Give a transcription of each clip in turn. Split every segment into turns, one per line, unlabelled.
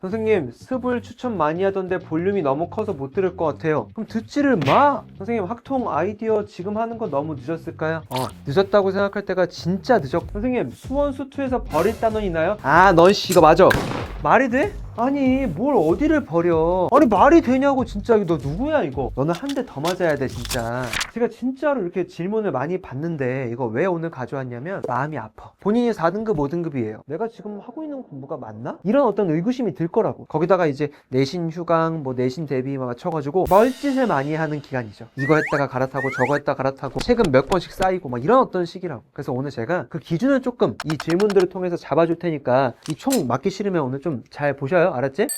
선생님, 습을 추천 많이 하던데 볼륨이 너무 커서 못 들을 것 같아요. 그럼 듣지를 마! 선생님, 학통 아이디어 지금 하는 거 너무 늦었을까요? 늦었다고 생각할 때가 진짜 늦었고. 선생님, 수원 수투에서 버릴 단원 있나요? 넌 이거 맞아. 말이 돼? 아니, 뭘 어디를 버려. 아니, 말이 되냐고, 진짜. 너 누구야, 이거. 너는 한 대 더 맞아야 돼, 진짜. 제가 진짜로 이렇게 질문을 많이 받는데 이거 왜 오늘 가져왔냐면 마음이 아파. 본인이 4등급, 5등급이에요. 내가 지금 하고 있는 공부가 맞나? 이런 어떤 의구심이 들 거라고. 거기다가 이제 내신 휴강, 뭐 내신 대비 맞춰가지고 멀짓을 많이 하는 기간이죠. 이거 했다가 갈아타고 저거 했다가 갈아타고 책은 몇 권씩 쌓이고 막 이런 어떤 시기라고. 그래서 오늘 제가 그 기준을 조금 이 질문들을 통해서 잡아줄 테니까 이 총 맞기 싫으면 오늘 좀 잘 보셔요. 알았지?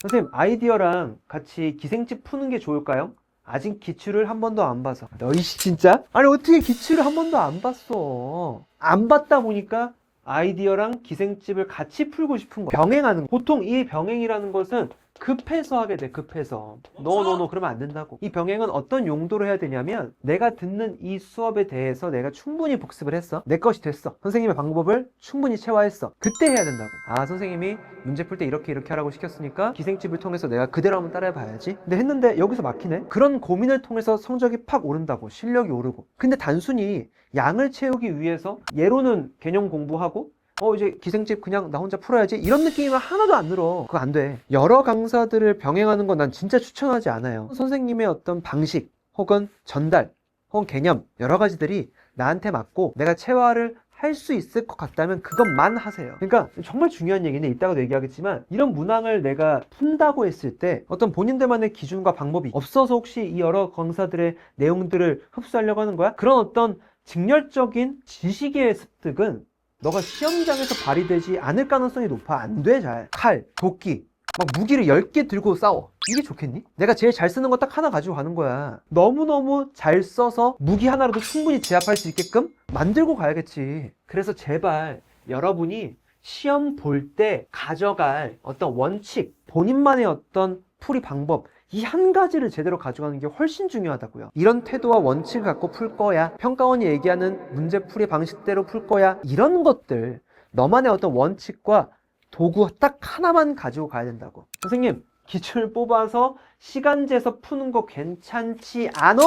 선생님, 아이디어랑 같이 기생집 푸는 게 좋을까요? 아직 기출을 한 번도 안 봐서. 너이씨 진짜? 아니 어떻게 기출을 한 번도 안 봤어. 안 봤다 보니까 아이디어랑 기생집을 같이 풀고 싶은 거야. 병행하는 거. 보통 이 병행이라는 것은 급해서 하게 돼. 급해서. 노 그러면 안 된다고. 이 병행은 어떤 용도로 해야 되냐면 내가 듣는 이 수업에 대해서 내가 충분히 복습을 했어. 내 것이 됐어. 선생님의 방법을 충분히 체화했어. 그때 해야 된다고. 선생님이 문제 풀 때 이렇게 하라고 시켰으니까 기생집을 통해서 내가 그대로 한번 따라해 봐야지. 근데 했는데 여기서 막히네. 그런 고민을 통해서 성적이 팍 오른다고. 실력이 오르고. 근데 단순히 양을 채우기 위해서 예로는 개념 공부하고 이제 기생집 그냥 나 혼자 풀어야지 이런 느낌이면 하나도 안 늘어. 그거 안 돼. 여러 강사들을 병행하는 건 난 진짜 추천하지 않아요. 선생님의 어떤 방식 혹은 전달 혹은 개념 여러 가지들이 나한테 맞고 내가 체화를 할 수 있을 것 같다면 그것만 하세요. 그러니까 정말 중요한 얘기는 이따가도 얘기하겠지만 이런 문항을 내가 푼다고 했을 때 어떤 본인들만의 기준과 방법이 없어서 혹시 이 여러 강사들의 내용들을 흡수하려고 하는 거야? 그런 어떤 직렬적인 지식의 습득은 너가 시험장에서 발휘되지 않을 가능성이 높아. 안 돼, 잘. 칼, 도끼, 막 무기를 10개 들고 싸워. 이게 좋겠니? 내가 제일 잘 쓰는 거 딱 하나 가지고 가는 거야. 너무너무 잘 써서 무기 하나로도 충분히 제압할 수 있게끔 만들고 가야겠지. 그래서 제발 여러분이 시험 볼 때 가져갈 어떤 원칙, 본인만의 어떤 풀이 방법, 이 한 가지를 제대로 가져가는 게 훨씬 중요하다고요. 이런 태도와 원칙을 갖고 풀 거야. 평가원이 얘기하는 문제풀이 방식대로 풀 거야. 이런 것들, 너만의 어떤 원칙과 도구 딱 하나만 가지고 가야 된다고. 선생님, 기출 뽑아서 시간 재서 푸는 거 괜찮지 않어?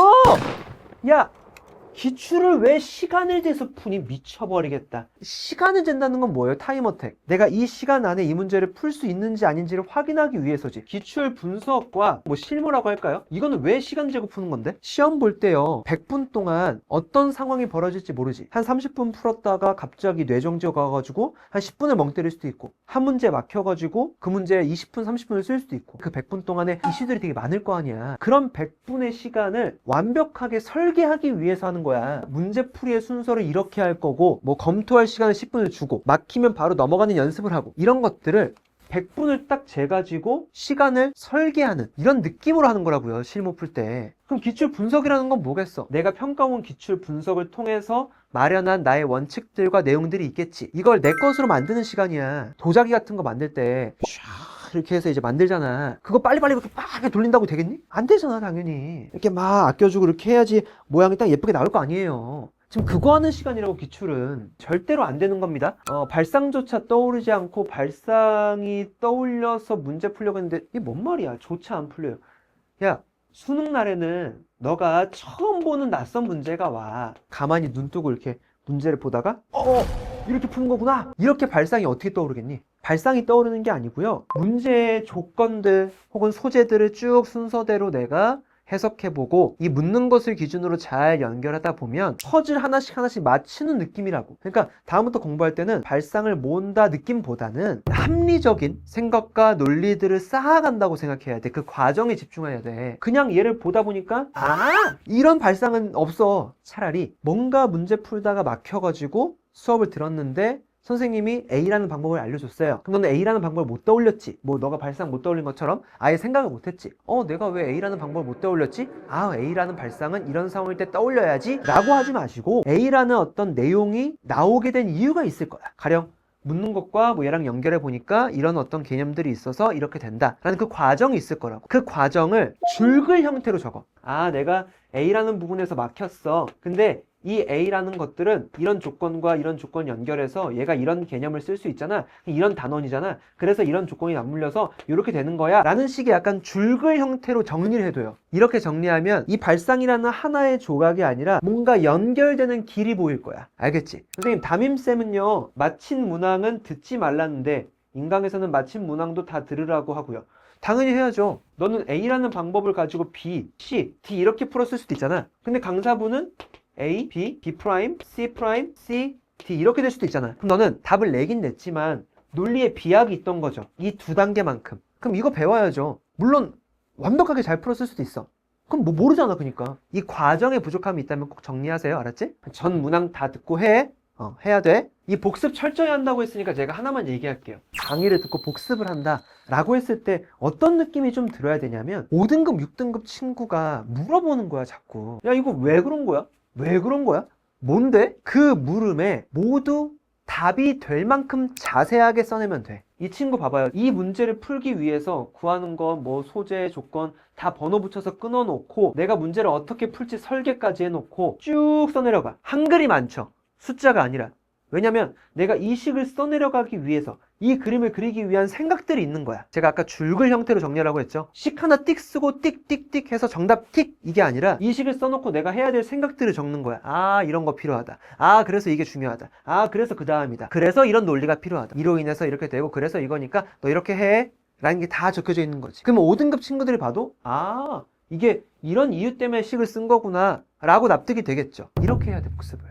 야! 기출을 왜 시간을 재서 푸니? 미쳐버리겠다. 시간을 잰다는 건 뭐예요? 타임어택. 내가 이 시간 안에 이 문제를 풀 수 있는지 아닌지를 확인하기 위해서지. 기출 분석과 뭐 실무라고 할까요? 이거는 왜 시간 재고 푸는 건데? 시험 볼 때요 100분 동안 어떤 상황이 벌어질지 모르지. 한 30분 풀었다가 갑자기 뇌정지가 가가지고 한 10분을 멍 때릴 수도 있고, 한 문제 막혀가지고 그 문제에 20분 30분을 쓸 수도 있고, 그 100분 동안에 이슈들이 되게 많을 거 아니야. 그런 100분의 시간을 완벽하게 설계하기 위해서 하는 거야. 문제풀이의 순서를 이렇게 할 거고, 뭐 검토할 시간을 10분을 주고, 막히면 바로 넘어가는 연습을 하고, 이런 것들을 100분을 딱 재가지고 시간을 설계하는 이런 느낌으로 하는 거라고요. 실무 풀 때. 그럼 기출 분석이라는 건 뭐겠어? 내가 평가원 기출 분석을 통해서 마련한 나의 원칙들과 내용들이 있겠지. 이걸 내 것으로 만드는 시간이야. 도자기 같은 거 만들 때 이렇게 해서 이제 만들잖아. 그거 빨리빨리 이렇게 막 돌린다고 되겠니? 안 되잖아, 당연히. 이렇게 막 아껴주고 이렇게 해야지 모양이 딱 예쁘게 나올 거 아니에요. 지금 그거 하는 시간이라고. 기출은 절대로 안 되는 겁니다. 발상조차 떠오르지 않고 발상이 떠올려서 문제 풀려고 했는데 이게 뭔 말이야? 조차 안 풀려요. 야, 수능 날에는 너가 처음 보는 낯선 문제가 와. 가만히 눈 뜨고 이렇게 문제를 보다가 이렇게 푸는 거구나. 이렇게 발상이 어떻게 떠오르겠니? 발상이 떠오르는 게 아니고요. 문제의 조건들 혹은 소재들을 쭉 순서대로 내가 해석해보고 이 묻는 것을 기준으로 잘 연결하다 보면 퍼즐 하나씩 맞추는 느낌이라고. 그러니까 다음부터 공부할 때는 발상을 모은다 느낌보다는 합리적인 생각과 논리들을 쌓아간다고 생각해야 돼. 그 과정에 집중해야 돼. 그냥 얘를 보다 보니까 이런 발상은 없어. 차라리 뭔가 문제 풀다가 막혀가지고 수업을 들었는데 선생님이 A라는 방법을 알려줬어요. 그럼 너는 A라는 방법을 못 떠올렸지. 뭐 너가 발상 못 떠올린 것처럼 아예 생각을 못 했지. 내가 왜 A라는 방법을 못 떠올렸지? A라는 발상은 이런 상황일 때 떠올려야지 라고 하지 마시고 A라는 어떤 내용이 나오게 된 이유가 있을 거야. 가령 묻는 것과 뭐 얘랑 연결해 보니까 이런 어떤 개념들이 있어서 이렇게 된다 라는 그 과정이 있을 거라고. 그 과정을 줄글 형태로 적어. 내가 A라는 부분에서 막혔어. 근데 이 A라는 것들은 이런 조건과 이런 조건 연결해서 얘가 이런 개념을 쓸 수 있잖아. 이런 단원이잖아. 그래서 이런 조건이 맞물려서 이렇게 되는 거야. 라는 식의 약간 줄글 형태로 정리를 해둬요. 이렇게 정리하면 이 발상이라는 하나의 조각이 아니라 뭔가 연결되는 길이 보일 거야. 알겠지? 선생님, 담임쌤은요, 마친 문항은 듣지 말라는데 인강에서는 마친 문항도 다 들으라고 하고요. 당연히 해야죠. 너는 A라는 방법을 가지고 B, C, D 이렇게 풀었을 수도 있잖아. 근데 강사분은 A, B, B 프라임, C 프라임, C, D 이렇게 될 수도 있잖아. 그럼 너는 답을 내긴 냈지만 논리에 비약이 있던 거죠. 이 두 단계만큼. 그럼 이거 배워야죠. 물론 완벽하게 잘 풀었을 수도 있어. 그럼 뭐 모르잖아. 그러니까 이 과정에 부족함이 있다면 꼭 정리하세요. 알았지? 전 문항 다 듣고 해. 해야 돼. 이 복습 철저히 한다고 했으니까 제가 하나만 얘기할게요. 강의를 듣고 복습을 한다 라고 했을 때 어떤 느낌이 좀 들어야 되냐면 5등급, 6등급 친구가 물어보는 거야. 자꾸. 야, 이거 왜 그런 거야? 왜 그런 거야? 뭔데? 그 물음에 모두 답이 될 만큼 자세하게 써내면 돼. 이 친구 봐봐요. 이 문제를 풀기 위해서 구하는 건 뭐 소재, 조건 다 번호 붙여서 끊어놓고 내가 문제를 어떻게 풀지 설계까지 해놓고 쭉 써내려가. 한글이 많죠. 숫자가 아니라. 왜냐면 내가 이 식을 써내려가기 위해서 이 그림을 그리기 위한 생각들이 있는 거야. 제가 아까 줄글 형태로 정리하라고 했죠. 식 하나 띡 쓰고 띡띡띡 해서 정답 틱 이게 아니라 이 식을 써놓고 내가 해야 될 생각들을 적는 거야. 아, 이런 거 필요하다. 아, 그래서 이게 중요하다. 아, 그래서 그 다음이다. 그래서 이런 논리가 필요하다. 이로 인해서 이렇게 되고 그래서 이거니까 너 이렇게 해 라는 게 다 적혀져 있는 거지. 그러면 5등급 친구들이 봐도 아, 이게 이런 이유 때문에 식을 쓴 거구나 라고 납득이 되겠죠. 이렇게 해야 돼, 복습을.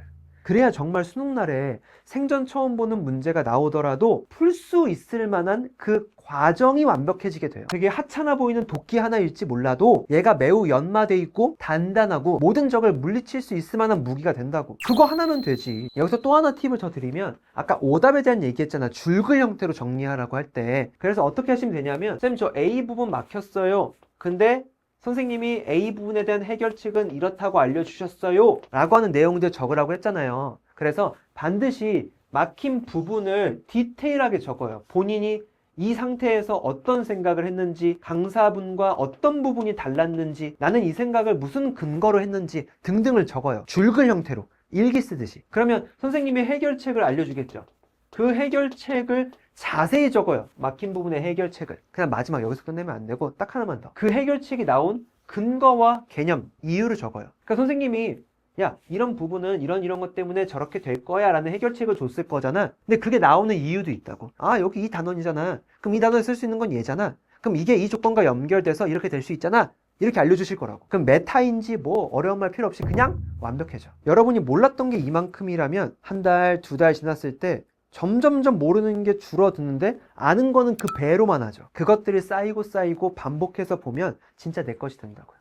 그래야 정말 수능날에 생전 처음 보는 문제가 나오더라도 풀 수 있을 만한 그 과정이 완벽해지게 돼요. 되게 하찮아 보이는 도끼 하나일지 몰라도 얘가 매우 연마돼 있고 단단하고 모든 적을 물리칠 수 있을 만한 무기가 된다고. 그거 하나면 되지. 여기서 또 하나 팁을 더 드리면 아까 오답에 대한 얘기했잖아. 줄글 형태로 정리하라고 할 때. 그래서 어떻게 하시면 되냐면 쌤, 저 A 부분 막혔어요. 근데 선생님이 A 부분에 대한 해결책은 이렇다고 알려주셨어요 라고 하는 내용들 적으라고 했잖아요. 그래서 반드시 막힌 부분을 디테일하게 적어요. 본인이 이 상태에서 어떤 생각을 했는지, 강사분과 어떤 부분이 달랐는지, 나는 이 생각을 무슨 근거로 했는지 등등을 적어요. 줄글 형태로 일기 쓰듯이. 그러면 선생님이 해결책을 알려주겠죠. 그 해결책을 자세히 적어요. 막힌 부분의 해결책을. 그냥 마지막 여기서 끝내면 안 되고 딱 하나만 더. 그 해결책이 나온 근거와 개념, 이유를 적어요. 그러니까 선생님이 야, 이런 부분은 이런 것 때문에 저렇게 될 거야 라는 해결책을 줬을 거잖아. 근데 그게 나오는 이유도 있다고. 아, 여기 이 단원이잖아. 그럼 이 단원에 쓸 수 있는 건 얘잖아. 그럼 이게 이 조건과 연결돼서 이렇게 될 수 있잖아. 이렇게 알려주실 거라고. 그럼 메타인지 뭐 어려운 말 필요 없이 그냥 완벽해져. 여러분이 몰랐던 게 이만큼이라면 한 달, 두 달 지났을 때 점점점 모르는 게 줄어드는데 아는 거는 그 배로만 하죠. 그것들이 쌓이고 반복해서 보면 진짜 내 것이 된다고요.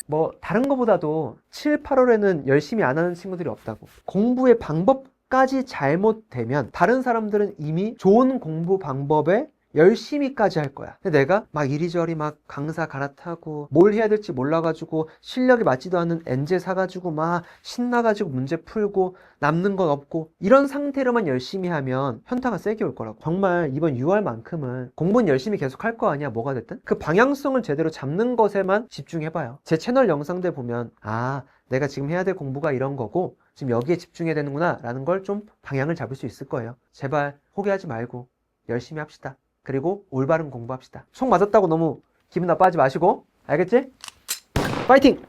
뭐 다른 거보다도 7, 8월에는 열심히 안 하는 친구들이 없다고. 공부의 방법까지 잘못되면 다른 사람들은 이미 좋은 공부 방법에 열심히까지 할 거야. 근데 내가 막 이리저리 막 강사 갈아타고 뭘 해야 될지 몰라가지고 실력이 맞지도 않는 엔제 사가지고 막 신나가지고 문제 풀고 남는 건 없고 이런 상태로만 열심히 하면 현타가 세게 올 거라고. 정말 이번 6월만큼은 공부는 열심히 계속 할 거 아니야. 뭐가 됐든 그 방향성을 제대로 잡는 것에만 집중해봐요. 제 채널 영상들 보면 아, 내가 지금 해야 될 공부가 이런 거고 지금 여기에 집중해야 되는구나 라는 걸 좀 방향을 잡을 수 있을 거예요. 제발 포기하지 말고 열심히 합시다. 그리고 올바른 공부합시다. 총 맞았다고 너무 기분 나빠하지 마시고, 알겠지? 파이팅!